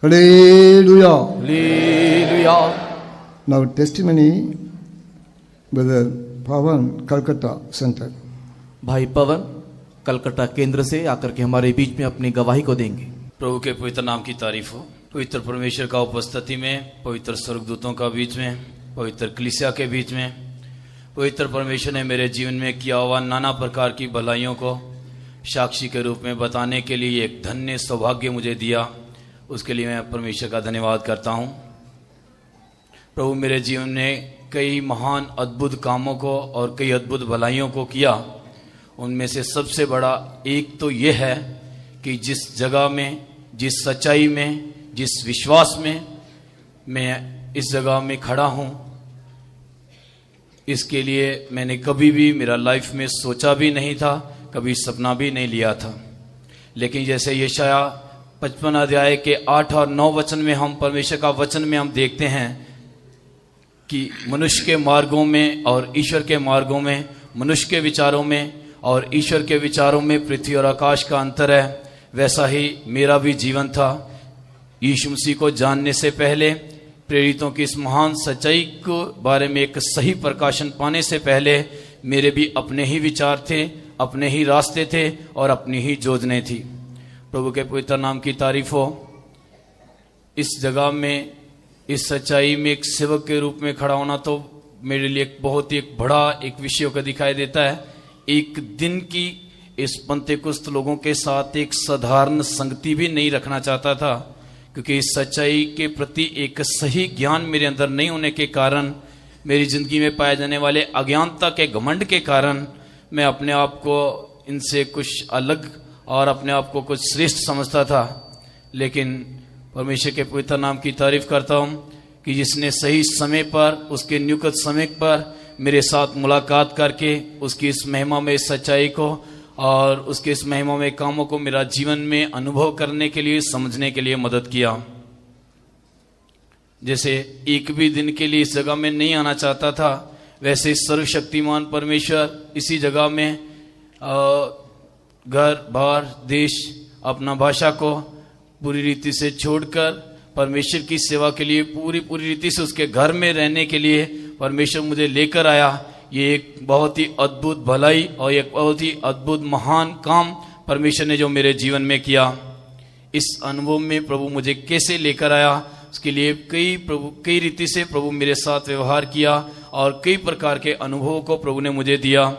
Hallelujah. Hallelujah. Now testimony, Brother Pavan, Calcutta Center. भाई पवन कलकत्ता केंद्र से आकर के हमारे बीच में अपनी गवाही को देंगे। प्रभु के पवित्र नाम की तारीफ हो। पवित्र परमेश्वर का उपस्थिति में, पवित्र स्वर्गदूतों का बीच में, पवित्र कलीसिया के बीच में, पवित्र परमेश्वर ने मेरे जीवन में किया हुआ नाना प्रकार की भलाइयों को साक्षी के रूप में बताने के लिए एक धन्य सौभाग्य मुझे दिया। उसके लिए मैं परमेश्वर का धन्यवाद करता हूँ। प्रभु मेरे जीवन में कई महान अद्भुत कामों को और कई अद्भुत भलाइयों को किया। उनमें से सबसे बड़ा एक तो ये है कि जिस जगह में, जिस सच्चाई में, जिस विश्वास में मैं इस जगह में खड़ा हूँ, इसके लिए मैंने कभी भी मेरा लाइफ में सोचा भी नहीं था, कभी सपना भी नहीं लिया था। लेकिन जैसे यशाया 55 अध्याय के 8 और 9 वचन में हम परमेश्वर का वचन में हम देखते हैं कि मनुष्य के मार्गों में और ईश्वर के मार्गों में, मनुष्य के विचारों में और ईश्वर के विचारों में पृथ्वी और आकाश का अंतर है। वैसा ही मेरा भी जीवन था। यीशु मसीह को जानने से पहले, प्रेरितों की इस महान सच्चाई को बारे में एक सही प्रकाशन पाने से पहले मेरे भी अपने ही विचार थे, अपने ही रास्ते थे और अपनी ही योजनाएं थी। प्रभु के पवित्र नाम की तारीफ हो। इस जगह में, इस सच्चाई में एक सेवक के रूप में खड़ा होना तो मेरे लिए एक बहुत ही बड़ा एक विषय का दिखाई देता है। एक दिन की इस पंतेकुस्त लोगों के साथ एक साधारण संगति भी नहीं रखना चाहता था, क्योंकि इस सच्चाई के प्रति एक सही ज्ञान मेरे अंदर नहीं होने के कारण, मेरी जिंदगी में पाए जाने वाले अज्ञानता के घमंड के कारण मैं अपने आप को इनसे कुछ अलग और अपने आप को कुछ श्रेष्ठ समझता था। लेकिन परमेश्वर के पवित्र नाम की तारीफ करता हूँ कि जिसने सही समय पर, उसके नियुक्त समय पर मेरे साथ मुलाकात करके उसकी इस महिमा में, इस सच्चाई को और उसके इस महिमा में कामों को मेरा जीवन में अनुभव करने के लिए, समझने के लिए मदद किया। जैसे एक भी दिन के लिए इस जगह में नहीं आना चाहता था, वैसे सर्वशक्तिमान परमेश्वर इसी जगह में घर, बार, देश, अपना भाषा को पूरी रीति से छोड़कर परमेश्वर की सेवा के लिए पूरी रीति से उसके घर में रहने के लिए परमेश्वर मुझे लेकर आया। ये एक बहुत ही अद्भुत भलाई और एक बहुत ही अद्भुत महान काम परमेश्वर ने जो मेरे जीवन में किया। इस अनुभव में प्रभु मुझे कैसे लेकर आया, उसके लिए कई रीति से प्रभु मेरे साथ व्यवहार किया और कई प्रकार के अनुभवों को प्रभु ने मुझे दिया।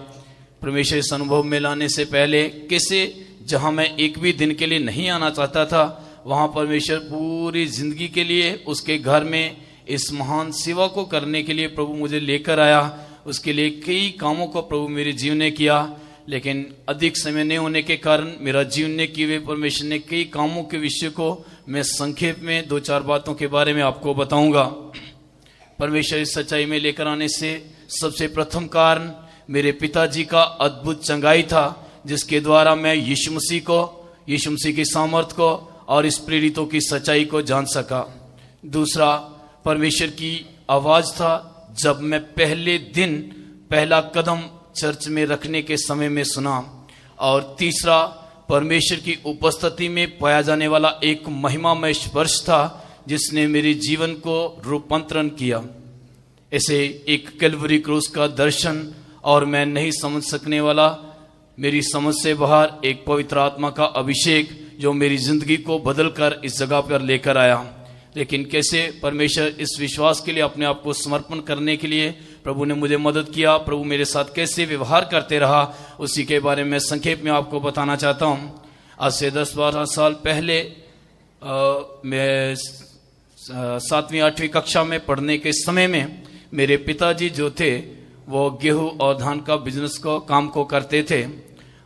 परमेश्वर इस अनुभव में लाने से पहले कैसे, जहां मैं एक भी दिन के लिए नहीं आना चाहता था, वहां परमेश्वर पूरी जिंदगी के लिए उसके घर में इस महान सेवा को करने के लिए प्रभु मुझे लेकर आया। उसके लिए कई कामों को प्रभु मेरे जीवन ने किया। लेकिन अधिक समय नहीं होने के कारण मेरा जीवन ने किए हुए परमेश्वर ने कई कामों के विषय को मैं संक्षेप में 2-4 बातों के बारे में आपको बताऊंगा। परमेश्वर इस सच्चाई में लेकर आने से सबसे प्रथम कारण मेरे पिताजी का अद्भुत चंगाई था, जिसके द्वारा मैं यीशु मसीह की सामर्थ को और इस प्रेरितों की सच्चाई को जान सका। दूसरा, परमेश्वर की आवाज था जब मैं पहले दिन पहला कदम चर्च में रखने के समय में सुना। और तीसरा, परमेश्वर की उपस्थिति में पाया जाने वाला एक महिमामय स्पर्श था जिसने मेरे जीवन को रूपांतरण किया। ऐसे एक कैलवरी क्रूस का दर्शन और मैं नहीं समझ सकने वाला, मेरी समझ से बाहर एक पवित्र आत्मा का अभिषेक जो मेरी जिंदगी को बदलकर इस जगह पर लेकर आया। लेकिन कैसे परमेश्वर इस विश्वास के लिए अपने आप को समर्पण करने के लिए प्रभु ने मुझे मदद किया, प्रभु मेरे साथ कैसे व्यवहार करते रहा, उसी के बारे में संक्षेप में आपको बताना चाहता हूँ। आज से 10-12 साल पहले मैं 7वीं 8वीं कक्षा में पढ़ने के समय में मेरे पिताजी जो थे वो गेहूं और धान का बिजनेस को काम को करते थे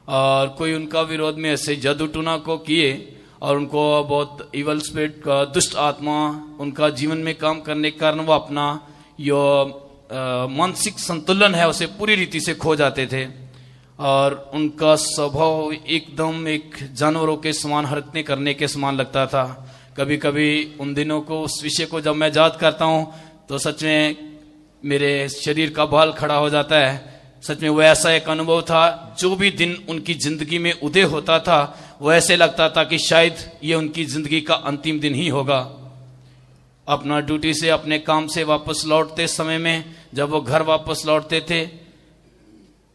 और कोई उनका विरोध में ऐसे जादू टूना को किए और उनको बहुत इवल स्पिरिट का दुष्ट आत्मा उनका जीवन में काम करने के कारण वो अपना जो मानसिक संतुलन है उसे पूरी रीति से खो जाते थे और उनका स्वभाव एकदम एक जानवरों के समान हरकतें करने के समान लगता था। कभी कभी उन दिनों को, उस विषय को जब मैं याद करता हूँ तो सच में मेरे शरीर का बाल खड़ा हो जाता है। सच में वो ऐसा एक अनुभव था, जो भी दिन उनकी जिंदगी में उदय होता था वो ऐसे लगता था कि शायद ये उनकी जिंदगी का अंतिम दिन ही होगा। अपना ड्यूटी से, अपने काम से वापस लौटते समय में जब वो घर वापस लौटते थे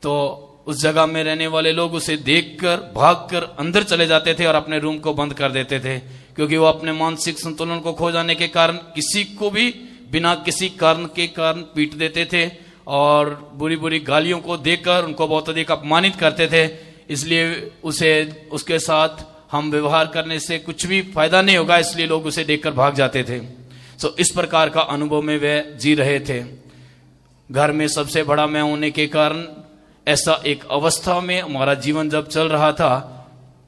तो उस जगह में रहने वाले लोग उसे देखकर भागकर अंदर चले जाते थे और अपने रूम को बंद कर देते थे, क्योंकि वो अपने मानसिक संतुलन को खो जाने के कारण किसी को भी बिना किसी कारण के कारण पीट देते थे और बुरी बुरी गालियों को देकर उनको बहुत अधिक अपमानित करते थे। इसलिए उसके साथ हम व्यवहार करने से कुछ भी फायदा नहीं होगा, इसलिए लोग उसे देखकर भाग जाते थे। सो इस प्रकार का अनुभव में वे जी रहे थे। घर में सबसे बड़ा मैं होने के कारण ऐसा एक अवस्था में हमारा जीवन जब चल रहा था,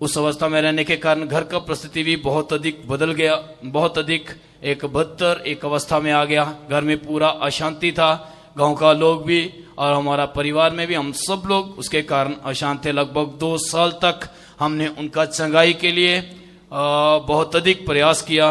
उस अवस्था में रहने के कारण घर का परिस्थिति भी बहुत अधिक बदल गया, बहुत अधिक एक बदतर एक अवस्था में आ गया। घर में पूरा अशांति था, गांव का लोग भी और हमारा परिवार में भी हम सब लोग उसके कारण अशांत थे। लगभग 2 साल तक हमने उनका चंगाई के लिए बहुत अधिक प्रयास किया।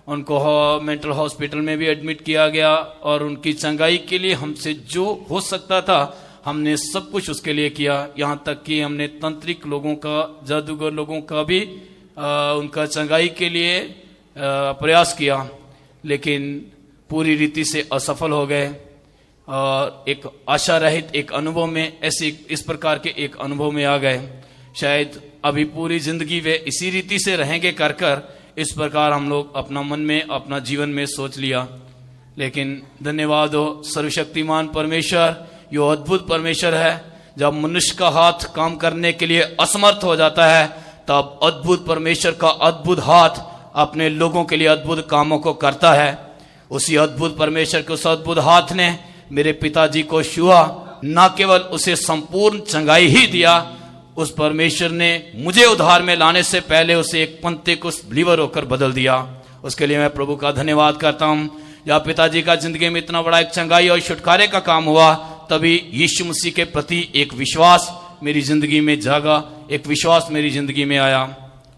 उनको मेंटल हॉस्पिटल में भी एडमिट किया गया और उनकी चंगाई के लिए हमसे जो हो सकता था हमने सब कुछ उसके लिए किया। यहाँ तक कि हमने तांत्रिक लोगों का, जादूगर लोगों का भी उनका चंगाई के लिए प्रयास किया, लेकिन पूरी रीति से असफल हो गए। और एक आशा रहित एक अनुभव में, इस प्रकार के एक अनुभव में आ गए। शायद अभी पूरी जिंदगी वे इसी रीति से रहेंगे कर इस प्रकार हम लोग अपना मन में, अपना जीवन में सोच लिया। लेकिन धन्यवाद हो सर्वशक्तिमान परमेश्वर, यो अद्भुत परमेश्वर है। जब मनुष्य का हाथ काम करने के लिए असमर्थ हो जाता है, तब अद्भुत परमेश्वर का अद्भुत हाथ अपने लोगों के लिए अद्भुत कामों को करता है। उसी अद्भुत परमेश्वर के उस अद्भुत हाथ ने मेरे पिताजी को छुआ, न केवल उसे संपूर्ण चंगाई ही दिया, उस परमेश्वर ने मुझे उद्धार में लाने से पहले उसे एक पंतेकुस्त बिलीवर होकर बदल दिया। उसके लिए मैं प्रभु का धन्यवाद करता हूँ। जब पिताजी का जिंदगी में इतना बड़ा एक चंगाई और छुटकारे का काम हुआ, तभी यीशु मसीह के प्रति एक विश्वास मेरी जिंदगी में जागा, एक विश्वास मेरी जिंदगी में आया।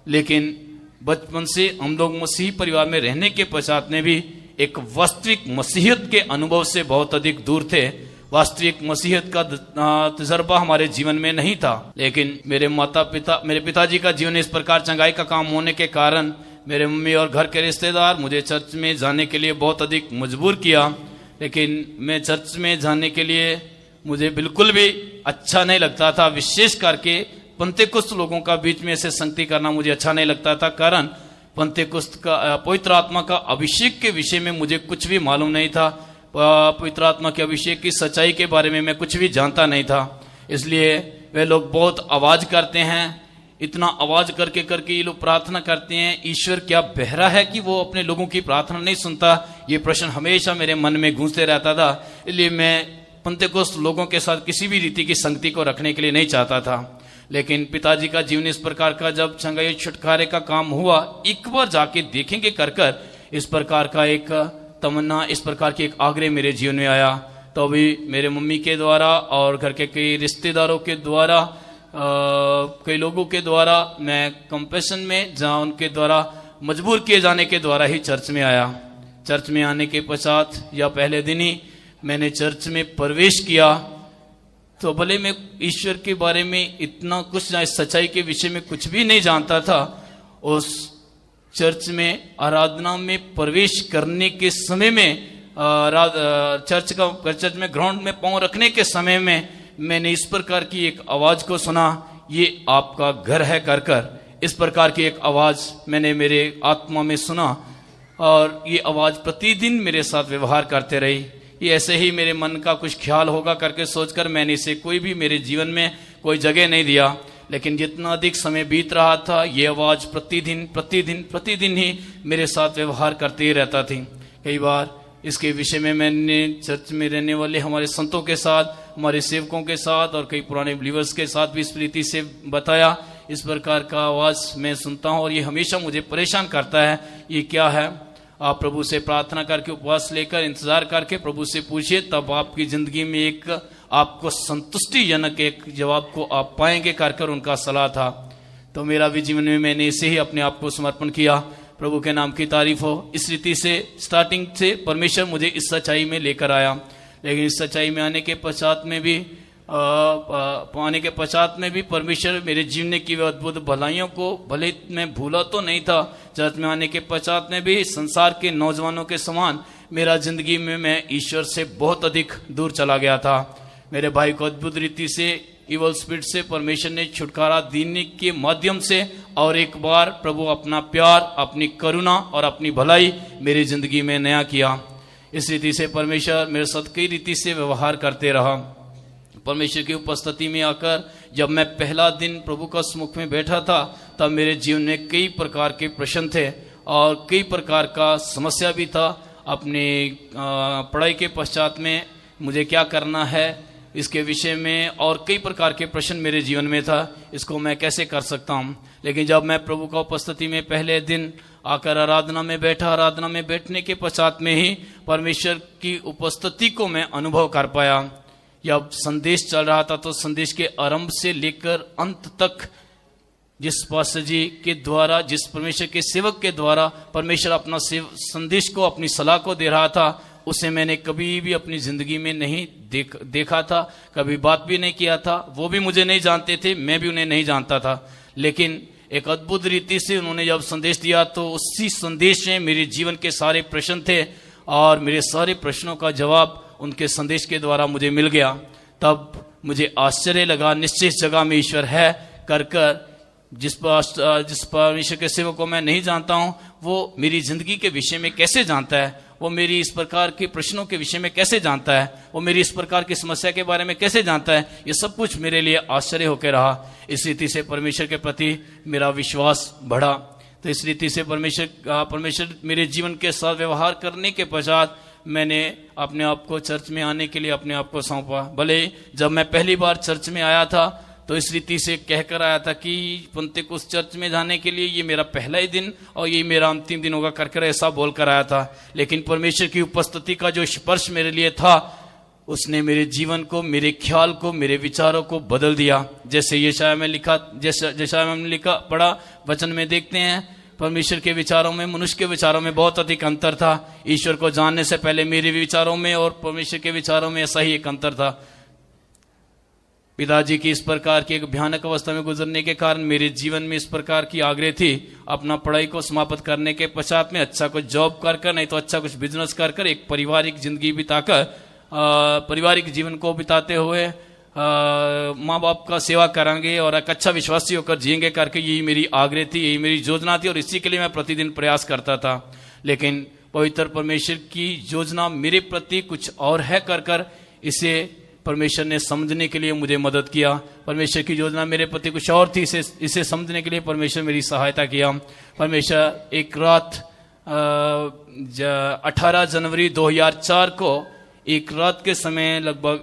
लेकिन बचपन से हम लोग मसीही परिवार में रहने के पश्चात में भी एक वास्तविक मसीहियत के अनुभव से बहुत अधिक दूर थे। वास्तविक मसीहियत का तजर्बा हमारे जीवन में नहीं था। लेकिन मेरे पिताजी का जीवन इस प्रकार चंगाई का काम होने के कारण मेरे मम्मी और घर के रिश्तेदार मुझे चर्च में जाने के लिए बहुत अधिक मजबूर किया। लेकिन मैं चर्च में जाने के लिए मुझे बिल्कुल भी अच्छा नहीं लगता था। विशेष करके पंतेकुस्त लोगों का बीच में से संगति करना मुझे अच्छा नहीं लगता था, कारण पंतेकुस्त का पवित्र आत्मा का अभिषेक के विषय में मुझे कुछ भी मालूम नहीं था। पवित्र आत्मा के अभिषेक की सच्चाई के बारे में मैं कुछ भी जानता नहीं था। इसलिए वे लोग बहुत आवाज करते हैं, इतना आवाज करके ये लोग प्रार्थना करते हैं। ईश्वर क्या बहरा है कि वो अपने लोगों की प्रार्थना नहीं सुनता? ये प्रश्न हमेशा मेरे मन में गूंजते रहता था। इसलिए मैं पंतेकुस्त लोगों के साथ किसी भी रीति की संगति को रखने के लिए नहीं चाहता था। लेकिन पिताजी का जीवन इस प्रकार का जब चंगाई छुटकारे का काम हुआ, एक बार जाके देखेंगे कर इस प्रकार का एक तमन्ना, इस प्रकार की एक आग्रह मेरे जीवन में आया। तो अभी मेरे मम्मी के द्वारा और घर के कई रिश्तेदारों के द्वारा, कई लोगों के द्वारा मैं कंपैशन में, जहाँ उनके द्वारा मजबूर किए जाने के द्वारा ही चर्च में आया। चर्च में आने के पश्चात या पहले दिन ही मैंने चर्च में प्रवेश किया, तो भले मैं ईश्वर के बारे में इतना कुछ, इस सच्चाई के विषय में कुछ भी नहीं जानता था, उस चर्च में आराधना में प्रवेश करने के समय में, चर्च में ग्राउंड में पांव रखने के समय में मैंने इस प्रकार की एक आवाज को सुना, ये आपका घर है कर इस प्रकार की एक आवाज मैंने मेरे आत्मा में सुना। और ये आवाज प्रतिदिन मेरे साथ व्यवहार करते रही। ये ऐसे ही मेरे मन का कुछ ख्याल होगा करके सोचकर मैंने इसे कोई भी मेरे जीवन में कोई जगह नहीं दिया। लेकिन जितना अधिक समय बीत रहा था, ये आवाज प्रतिदिन ही मेरे साथ व्यवहार करते ही रहता थी। कई बार इसके विषय में मैंने चर्च में रहने वाले हमारे संतों के साथ, हमारे सेवकों के साथ और कई पुराने बिलीवर्स के साथ भी इस रीति से बताया। इस प्रकार का आवाज मैं सुनता हूँ और ये हमेशा मुझे परेशान करता है, ये क्या है? आप प्रभु से प्रार्थना करके, उपवास लेकर, इंतजार करके प्रभु से पूछिए, तब आपकी जिंदगी में एक आपको संतुष्टिजनक एक जवाब को आप पाएंगे कर उनका सलाह था। तो मेरा भी जीवन में मैंने इसे ही अपने आप को समर्पण किया। प्रभु के नाम की तारीफ हो। इस रीति से स्टार्टिंग से परमेश्वर मुझे इस सच्चाई में लेकर आया। लेकिन इस सच्चाई में आने के पश्चात में भी पाने के पश्चात में भी परमेश्वर मेरे जीवन की अद्भुत भलाइयों को, भले मैं भूला तो नहीं था, चर्च में आने के पश्चात में भी संसार के नौजवानों के समान मेरा जिंदगी में मैं ईश्वर से बहुत अधिक दूर चला गया था। मेरे भाई को अद्भुत रीति से इवल स्पिरिट से परमेश्वर ने छुटकारा देने के माध्यम से और एक बार प्रभु अपना प्यार, अपनी करुणा और अपनी भलाई मेरी जिंदगी में नया किया। इस रीति से परमेश्वर मेरे साथ कई रीति से व्यवहार करते रहा। परमेश्वर की उपस्थिति में आकर जब मैं पहला दिन प्रभु का सम्मुख में बैठा था, तब मेरे जीवन में कई प्रकार के प्रश्न थे और कई प्रकार का समस्या भी था। अपने पढ़ाई के पश्चात में मुझे क्या करना है इसके विषय में और कई प्रकार के प्रश्न मेरे जीवन में था, इसको मैं कैसे कर सकता हूँ। लेकिन जब मैं प्रभु का उपस्थिति में पहले दिन आकर आराधना में बैठा, आराधना में बैठने के पश्चात में ही परमेश्वर की उपस्थिति को मैं अनुभव कर पाया। जब संदेश चल रहा था तो संदेश के आरंभ से लेकर अंत तक जिस पास्टर जी के द्वारा, जिस परमेश्वर के सेवक के द्वारा परमेश्वर अपना संदेश को, अपनी सलाह को दे रहा था, उसे मैंने कभी भी अपनी जिंदगी में नहीं देखा था, कभी बात भी नहीं किया था। वो भी मुझे नहीं जानते थे, मैं भी उन्हें नहीं जानता था। लेकिन एक अद्भुत रीति से उन्होंने जब संदेश दिया तो उसी संदेश में मेरे जीवन के सारे प्रश्न थे और मेरे सारे प्रश्नों का जवाब उनके संदेश के द्वारा मुझे मिल गया। तब मुझे आश्चर्य लगा, निश्चित जगह में ईश्वर है कर जिस परमेश्वर के सेवक को मैं नहीं जानता हूं, वो मेरी जिंदगी के विषय में कैसे जानता है, वो मेरी इस प्रकार के प्रश्नों के विषय में कैसे जानता है, वो मेरी इस प्रकार की समस्या के बारे में कैसे जानता है। ये सब कुछ मेरे लिए आश्चर्य होकर रहा। इस रीति से परमेश्वर के प्रति मेरा विश्वास बढ़ा। तो इस रीति से परमेश्वर मेरे जीवन के साथ व्यवहार करने के पश्चात मैंने अपने आप को चर्च में आने के लिए अपने आप को सौंपा। भले जब मैं पहली बार चर्च में आया था तो इस रीति से कहकर आया था कि पुंतिकुस चर्च में जाने के लिए ये मेरा पहला ही दिन और ये मेरा अंतिम दिन होगा कर ऐसा बोलकर आया था। लेकिन परमेश्वर की उपस्थिति का जो स्पर्श मेरे लिए था, उसने मेरे जीवन को, मेरे ख्याल को, मेरे विचारों को बदल दिया। जैसे यशाया में लिखा, पढ़ा वचन में देखते हैं, परमेश्वर के विचारों में, मनुष्य के विचारों में बहुत अधिक अंतर था। ईश्वर को जानने से पहले मेरे विचारों में और परमेश्वर के विचारों में ऐसा ही एक अंतर था। पिताजी की इस प्रकार की एक भयानक अवस्था में गुजरने के कारण मेरे जीवन में इस प्रकार की आग्रह थी, अपना पढ़ाई को समाप्त करने के पश्चात में अच्छा कुछ जॉब कर नहीं तो अच्छा कुछ बिजनेस कर एक पारिवारिक जिंदगी बिताकर, पारिवारिक जीवन को बिताते हुए माँ बाप का सेवा करेंगे और एक अच्छा विश्वासी होकर जिएंगे करके यही मेरी आग्रह थी, यही मेरी योजना थी और इसी के लिए मैं प्रतिदिन प्रयास करता था। लेकिन पवित्र परमेश्वर की योजना मेरे प्रति कुछ और है कर इसे परमेश्वर ने समझने के लिए मुझे मदद किया। परमेश्वर की योजना मेरे प्रति कुछ और थी, इसे समझने के लिए परमेश्वर मेरी सहायता किया। परमेश्वर एक रात 18 जनवरी 2004 को एक रात के समय लगभग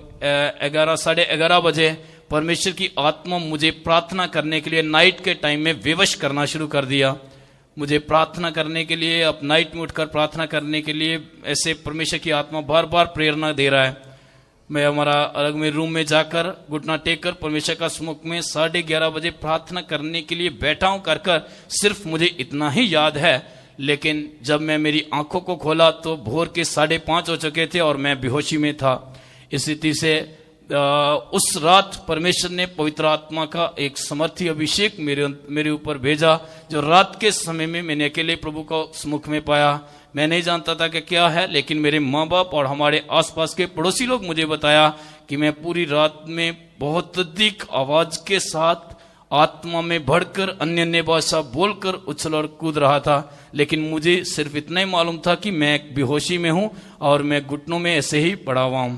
11-11:30 बजे परमेश्वर की आत्मा मुझे प्रार्थना करने के लिए नाइट के टाइम में विवश करना शुरू कर दिया। मुझे प्रार्थना करने के लिए, अब नाइट में उठकर प्रार्थना करने के लिए ऐसे परमेश्वर की आत्मा बार बार प्रेरणा दे रहा है। मैं हमारा अलग में रूम में जाकर घुटना टेक कर परमेश्वर का सम्मुख में 11:30 बजे प्रार्थना करने के लिए बैठा हूं कर सिर्फ मुझे इतना ही याद है। लेकिन जब मैं मेरी आंखों को खोला तो भोर के 5:30 हो चुके थे और मैं बेहोशी में था। इस रीति से उस रात परमेश्वर ने पवित्र आत्मा का एक समर्थी अभिषेक मेरे ऊपर भेजा, जो रात के समय में मैंने अकेले प्रभु को सम्मुख में पाया। मैं नहीं जानता था कि क्या है, लेकिन मेरे माँ बाप और हमारे आसपास के पड़ोसी लोग मुझे बताया कि मैं पूरी रात में बहुत अधिक आवाज के साथ आत्मा में बढ़कर अन्य भाषा बोलकर उछल और कूद रहा था। लेकिन मुझे सिर्फ इतना ही मालूम था कि मैं बेहोशी में हूं और मैं घुटनों में ऐसे ही पड़ा हुआ हूं।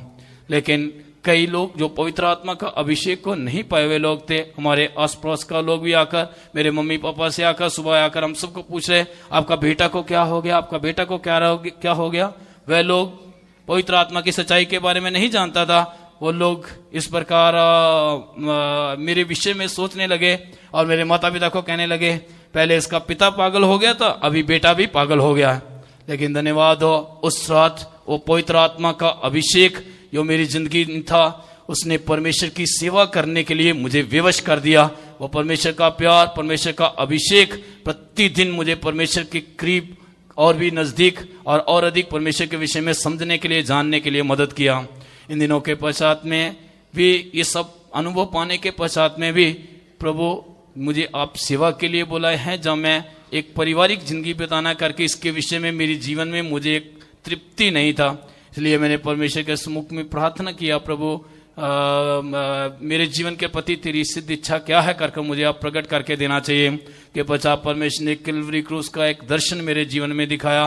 लेकिन कई लोग जो पवित्र आत्मा का अभिषेक को नहीं पाए हुए लोग थे, हमारे आसपास का लोग भी आकर, मेरे मम्मी पापा से आकर सुबह आकर हम सबको पूछ रहे, आपका बेटा को क्या हो गया, आपका बेटा को क्या हो गया। वह लोग पवित्र आत्मा की सच्चाई के बारे में नहीं जानता था। वो लोग इस प्रकार मेरे विषय में सोचने लगे और मेरे माता पिता को कहने लगे, पहले इसका पिता पागल हो गया था, अभी बेटा भी पागल हो गया है। लेकिन धन्यवाद हो, उस रात वो पवित्र आत्मा का अभिषेक जो मेरी जिंदगी में था, उसने परमेश्वर की सेवा करने के लिए मुझे विवश कर दिया। वो परमेश्वर का प्यार, परमेश्वर का अभिषेक प्रतिदिन मुझे परमेश्वर के करीब और भी नजदीक और अधिक परमेश्वर के विषय में समझने के लिए, जानने के लिए मदद किया। इन दिनों के पश्चात में भी ये सब अनुभव पाने के पश्चात में भी प्रभु मुझे आप सेवा के लिए बुलाए हैं, जब मैं एक पारिवारिक जिंदगी बिताना करके इसके विषय में मेरे जीवन में मुझे एक तृप्ति नहीं था। इसलिए मैंने परमेश्वर के सम्मुख में प्रार्थना किया, प्रभु मेरे जीवन के प्रति तेरी सिद्ध इच्छा क्या है करके मुझे आप प्रकट करके देना चाहिए। कि पश्चात परमेश्वर ने कैलवरी क्रूस का एक दर्शन मेरे जीवन में दिखाया।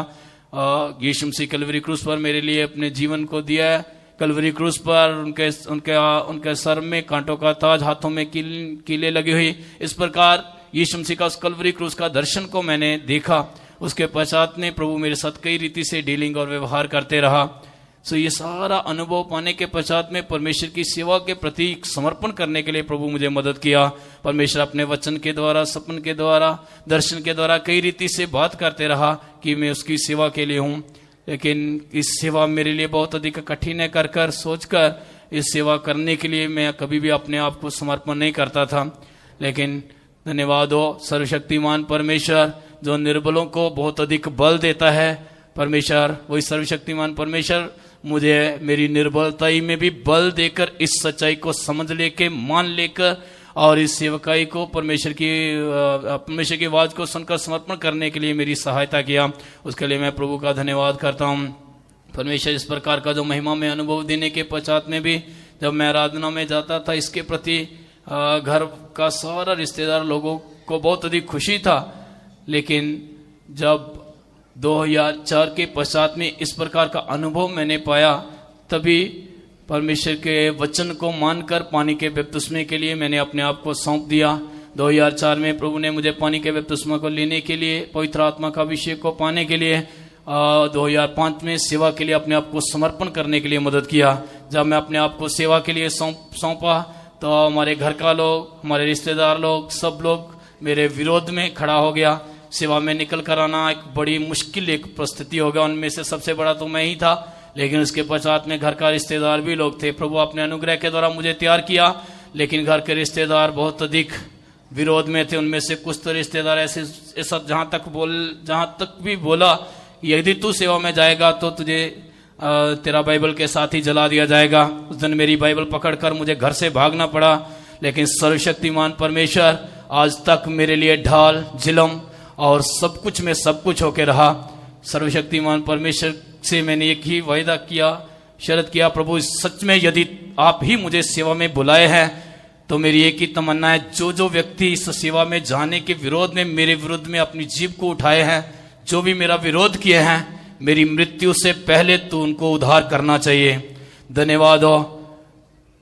यीशु मसीह कैलवरी क्रूस पर मेरे लिए अपने जीवन को दिया है। कैलवरी क्रूस पर उनके सर में कांटों का ताज, हाथों में कीले लगी हुई, इस प्रकार यीशु मसीह का उस कैलवरी क्रूस का दर्शन को मैंने देखा। उसके पश्चात में प्रभु मेरे साथ कई रीति से डीलिंग और व्यवहार करते रहा। सो ये सारा अनुभव पाने के पश्चात में परमेश्वर की सेवा के प्रति समर्पण करने के लिए प्रभु मुझे मदद किया। परमेश्वर अपने वचन के द्वारा, सपन के द्वारा, दर्शन के द्वारा कई रीति से बात करते रहा कि मैं उसकी सेवा के लिए हूँ। लेकिन इस सेवा मेरे लिए बहुत अधिक कठिन है कर सोचकर इस सेवा करने के लिए मैं कभी भी अपने आप को समर्पण नहीं करता था। लेकिन धन्यवाद हो सर्वशक्तिमान परमेश्वर जो निर्बलों को बहुत अधिक बल देता है। परमेश्वर, वही सर्वशक्तिमान परमेश्वर मुझे मेरी निर्बलता में भी बल देकर इस सच्चाई को समझ लेके, मान लेकर और इस सेवकाई को परमेश्वर की आवाज को सुनकर समर्पण करने के लिए मेरी सहायता किया। उसके लिए मैं प्रभु का धन्यवाद करता हूँ। परमेश्वर इस प्रकार का जो महिमा में अनुभव देने के पश्चात में भी जब मैं आराधना में जाता था, इसके प्रति घर का सारा रिश्तेदार लोगों को बहुत अधिक खुशी था। लेकिन जब 2004 के पश्चात में इस प्रकार का अनुभव मैंने पाया, तभी परमेश्वर के वचन को मानकर पानी के बपतिस्मे के लिए मैंने अपने आप को सौंप दिया। 2004 में प्रभु ने मुझे पानी के बपतिस्मा को लेने के लिए, पवित्र आत्मा का अभिषेक को पाने के लिए 2005 में सेवा के लिए अपने आप को समर्पण करने के लिए मदद किया। जब मैं अपने आप को सेवा के लिए सौंपा तो हमारे घर का लोग, हमारे रिश्तेदार लोग, सब लोग मेरे विरोध में खड़ा हो गया। सेवा में निकल कर आना एक बड़ी मुश्किल एक परिस्थिति हो गया। उनमें से सबसे बड़ा तो मैं ही था, लेकिन उसके पश्चात में घर का रिश्तेदार भी लोग थे। प्रभु अपने अनुग्रह के द्वारा मुझे तैयार किया, लेकिन घर के रिश्तेदार बहुत अधिक विरोध में थे। उनमें से कुछ तो रिश्तेदार ऐसा जहाँ तक भी बोला, यदि तू सेवा में जाएगा तो तुझे तेरा बाइबल के साथ ही जला दिया जाएगा। उस दिन मेरी बाइबल पकड़कर मुझे घर से भागना पड़ा। लेकिन सर्वशक्तिमान परमेश्वर आज तक मेरे लिए ढाल, झिलम और सब कुछ में सब कुछ होके रहा। सर्वशक्तिमान परमेश्वर से मैंने एक ही वायदा किया, शर्त किया, प्रभु सच में यदि आप ही मुझे सेवा में बुलाए हैं तो मेरी एक ही तमन्ना है, जो व्यक्ति इस सेवा में जाने के विरोध में, मेरे विरुद्ध में अपनी जीभ को उठाए हैं, जो भी मेरा विरोध किए हैं, मेरी मृत्यु से पहले तो उनको उद्धार करना चाहिए। धन्यवाद हो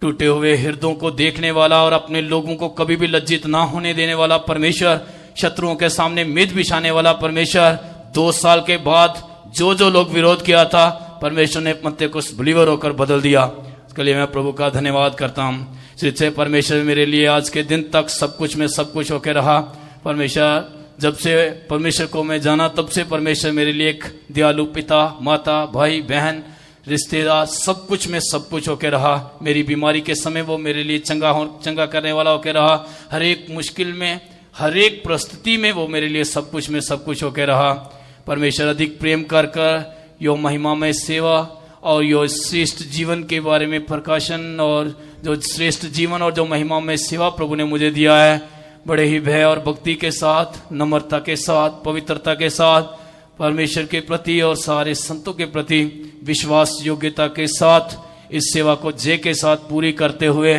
टूटे हुए हृदयों को देखने वाला और अपने लोगों को कभी भी लज्जित ना होने देने वाला परमेश्वर, शत्रुओं के सामने मेज बिछाने वाला परमेश्वर। 2 साल के बाद जो लोग विरोध किया था, परमेश्वर ने मत्ते को बिलीवर होकर बदल दिया। इसके लिए मैं प्रभु का धन्यवाद करता हूँ। इससे परमेश्वर मेरे लिए आज के दिन तक सब कुछ में सब कुछ होकर रहा। परमेश्वर, जब से परमेश्वर को मैं जाना तब से परमेश्वर मेरे लिए एक दयालु पिता, माता, भाई, बहन, रिश्तेदार, सब कुछ में सब कुछ होके रहा। मेरी बीमारी के समय वो मेरे लिए चंगा करने वाला होके रहा। हर एक मुश्किल में, हर एक परिस्थिति में वो मेरे लिए सब कुछ में सब कुछ होके रहा। परमेश्वर अधिक प्रेम कर यो महिमामय सेवा और यो श्रेष्ठ जीवन के बारे में प्रकाशन और जो श्रेष्ठ जीवन और जो महिमामय सेवा प्रभु ने मुझे दिया है, बड़े ही भय और भक्ति के साथ, नम्रता के साथ, पवित्रता के साथ, परमेश्वर के प्रति और सारे संतों के प्रति विश्वास योग्यता के साथ इस सेवा को जय के साथ पूरी करते हुए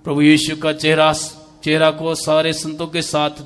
प्रभु यीशु का चेहरा को सारे संतों के साथ